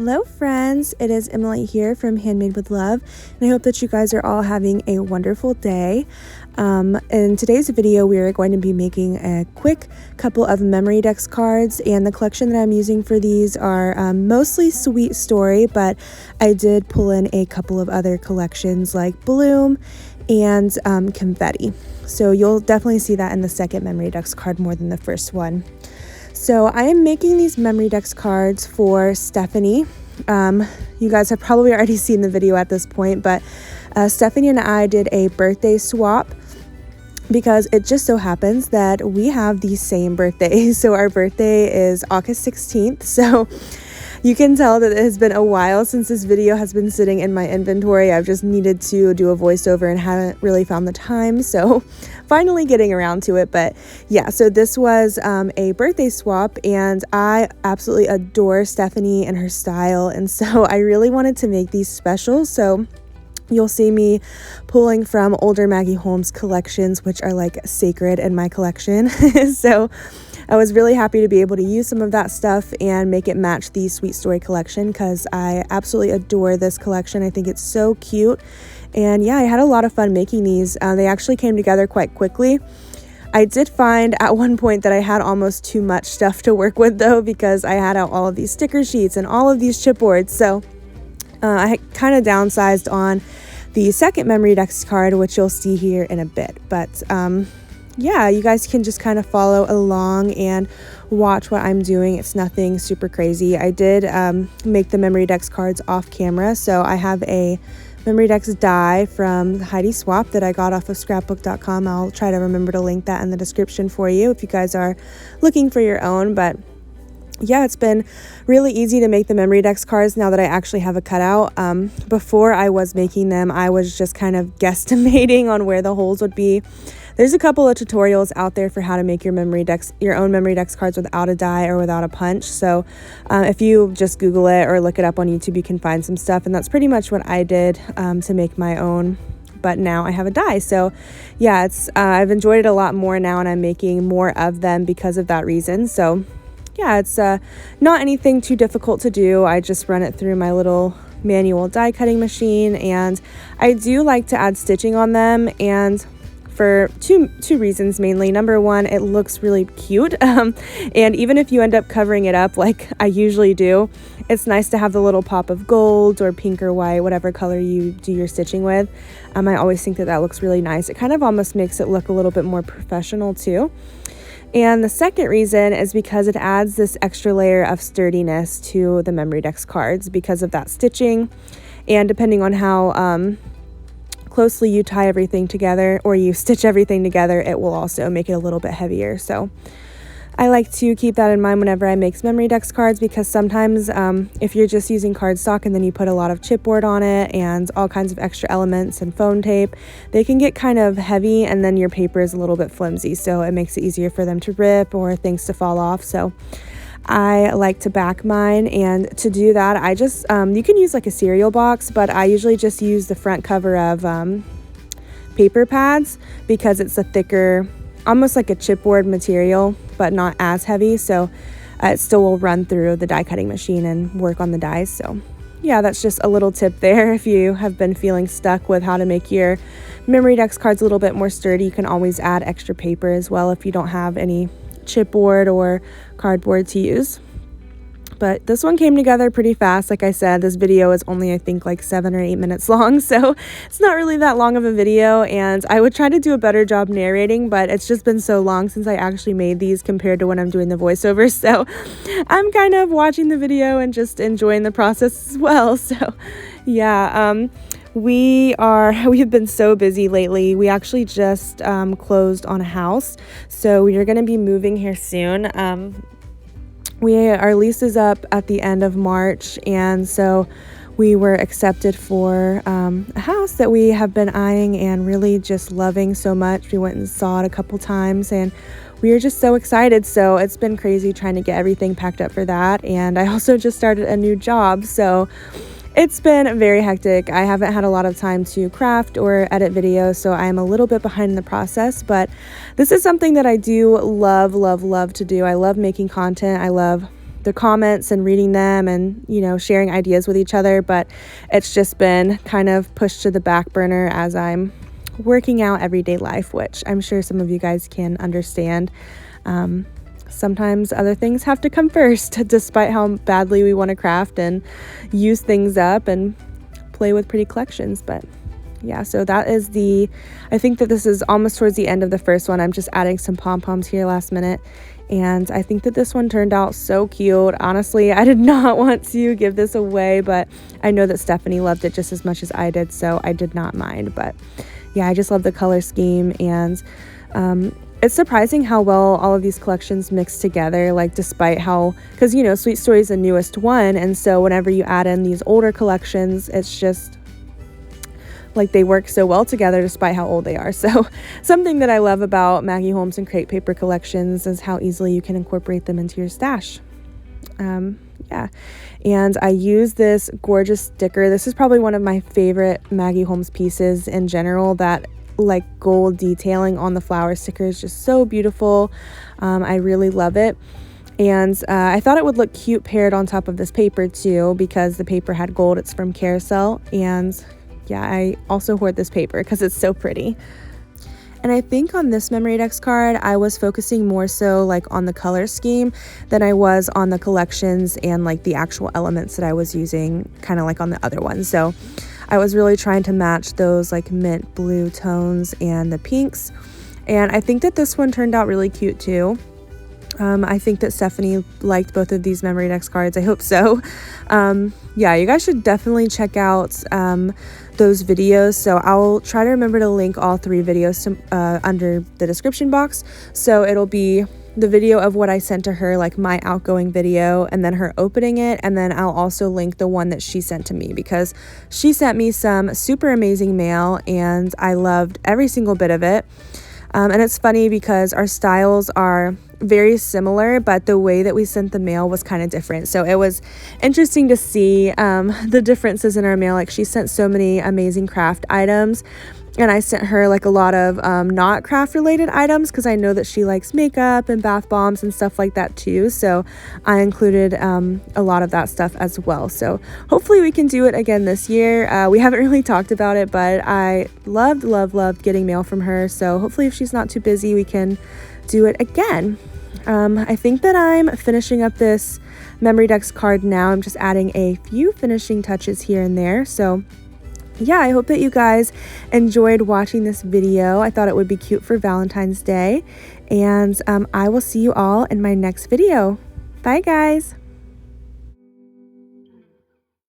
Hello friends, it is Emily here from Handmade with Love, and I hope that you guys are all having a wonderful day. In today's video, we are going to be making a quick couple of Memorydex cards, and the collection that I'm using for these are mostly Sweet Story, but I did pull in a couple of other collections like Bloom and Confetti. So you'll definitely see that in the second Memorydex card more than the first one. So I am making these Memorydex cards for Stephanie. You guys have probably already seen the video at this point, but Stephanie and I did a birthday swap because it just so happens that we have the same birthday. So our birthday is August 16th. So you can tell that it has been a while since this video has been sitting in my inventory. I've just needed to do a voiceover and haven't really found the time. So finally getting around to it. But yeah, so this was a birthday swap, and I absolutely adore Stephanie and her style. And so I really wanted to make these special. So you'll see me pulling from older Maggie Holmes collections, which are like sacred in my collection. So I was really happy to be able to use some of that stuff and make it match the Sweet Story collection because I absolutely adore this collection. I think it's so cute. And yeah, I had a lot of fun making these. They actually came together quite quickly. I did find at one point that I had almost too much stuff to work with though, because I had out all of these sticker sheets and all of these chipboards. So I kind of downsized on the second Memorydex card, which you'll see here in a bit. But yeah, you guys can just kind of follow along and watch what I'm doing. It's nothing super crazy. I did make the Memorydex cards off camera. So I have a Memorydex die from Heidi Swap that I got off of scrapbook.com. I'll try to remember to link that in the description for you if you guys are looking for your own. But yeah, it's been really easy to make the Memorydex cards now that I actually have a cutout. Before I was making them, I was just kind of guesstimating on where the holes would be. There's a couple of tutorials out there for how to make your own Memorydex cards without a die or without a punch. So if you just Google it or look it up on YouTube, you can find some stuff. And that's pretty much what I did to make my own. But now I have a die. So yeah, I've enjoyed it a lot more now, and I'm making more of them because of that reason. So yeah, it's not anything too difficult to do. I just run it through my little manual die cutting machine, and I do like to add stitching on them, and for two reasons mainly. Number one, it looks really cute, and even if you end up covering it up like I usually do, it's nice to have the little pop of gold or pink or white, whatever color you do your stitching with. I always think that looks really nice. It kind of almost makes it look a little bit more professional too. And the second reason is because it adds this extra layer of sturdiness to the Memorydex cards because of that stitching. And depending on how closely you tie everything together or you stitch everything together, it will also make it a little bit heavier. So I like to keep that in mind whenever I make Memorydex cards, because sometimes if you're just using cardstock and then you put a lot of chipboard on it and all kinds of extra elements and foam tape, they can get kind of heavy, and then your paper is a little bit flimsy, so it makes it easier for them to rip or things to fall off. So I like to back mine, and to do that I just you can use like a cereal box, but I usually just use the front cover of paper pads because it's a thicker, almost like a chipboard material, but not as heavy, so it still will run through the die cutting machine and work on the dies. So yeah, that's just a little tip there. If you have been feeling stuck with how to make your Memorydex cards a little bit more sturdy, you can always add extra paper as well if you don't have any chipboard or cardboard to use. But this one came together pretty fast. Like I said, this video is only I think like 7 or 8 minutes long, so it's not really that long of a video, and I would try to do a better job narrating, but it's just been so long since I actually made these compared to when I'm doing the voiceover, so I'm kind of watching the video and just enjoying the process as well. So yeah, we have been so busy lately. We actually just closed on a house, so we are going to be moving here soon. Our lease is up at the end of March, and so we were accepted for a house that we have been eyeing and really just loving so much. We went and saw it a couple times, and we are just so excited. So it's been crazy trying to get everything packed up for that. And I also just started a new job, so it's been very hectic. I haven't had a lot of time to craft or edit videos, so I'm a little bit behind in the process, but this is something that I do love to do. I love making content. I love the comments and reading them and, you know, sharing ideas with each other, but it's just been kind of pushed to the back burner as I'm working out everyday life, which I'm sure some of you guys can understand. Sometimes other things have to come first, despite how badly we want to craft and use things up and play with pretty collections. But yeah, so that is I think that this is almost towards the end of the first one. I'm just adding some pom-poms here last minute. And I think that this one turned out so cute. Honestly, I did not want to give this away, but I know that Stephanie loved it just as much as I did, so I did not mind. But yeah, I just love the color scheme, and it's surprising how well all of these collections mix together, like despite how, because you know, Sweet Story is the newest one, and so whenever you add in these older collections, it's just like they work so well together despite how old they are. So something that I love about Maggie Holmes and Crate Paper collections is how easily you can incorporate them into your stash. Yeah, and I use this gorgeous sticker. This is probably one of my favorite Maggie Holmes pieces in general. That like gold detailing on the flower sticker is just so beautiful. I really love it. And I thought it would look cute paired on top of this paper too, because the paper had gold. It's from Carousel, and yeah, I also hoard this paper because it's so pretty. And I think on this Memorydex card, I was focusing more so like on the color scheme than I was on the collections and like the actual elements that I was using, kind of like on the other one. So I was really trying to match those like mint blue tones and the pinks. And I think that this one turned out really cute too. I think that Stephanie liked both of these Memorydex cards. I hope so. Yeah, you guys should definitely check out those videos. So I'll try to remember to link all 3 videos to, under the description box. So it'll be the video of what I sent to her, like my Outgoing video, and then her opening it. And then I'll also link the one that she sent to me, because she sent me some super amazing mail and I loved every single bit of it. And it's funny because our styles are very similar, but the way that we sent the mail was kind of different. So it was interesting to see the differences in our mail. Like she sent so many amazing craft items, and I sent her like a lot of not craft related items, because I know that she likes makeup and bath bombs and stuff like that too. So I included a lot of that stuff as well. So hopefully we can do it again this year. We haven't really talked about it, but I loved getting mail from her. So hopefully if she's not too busy, we can do it again. I think that I'm finishing up this Memorydex card now. I'm just adding a few finishing touches here and there. So yeah, I hope that you guys enjoyed watching this video. I thought it would be cute for Valentine's Day, and I will see you all in my next video. Bye guys.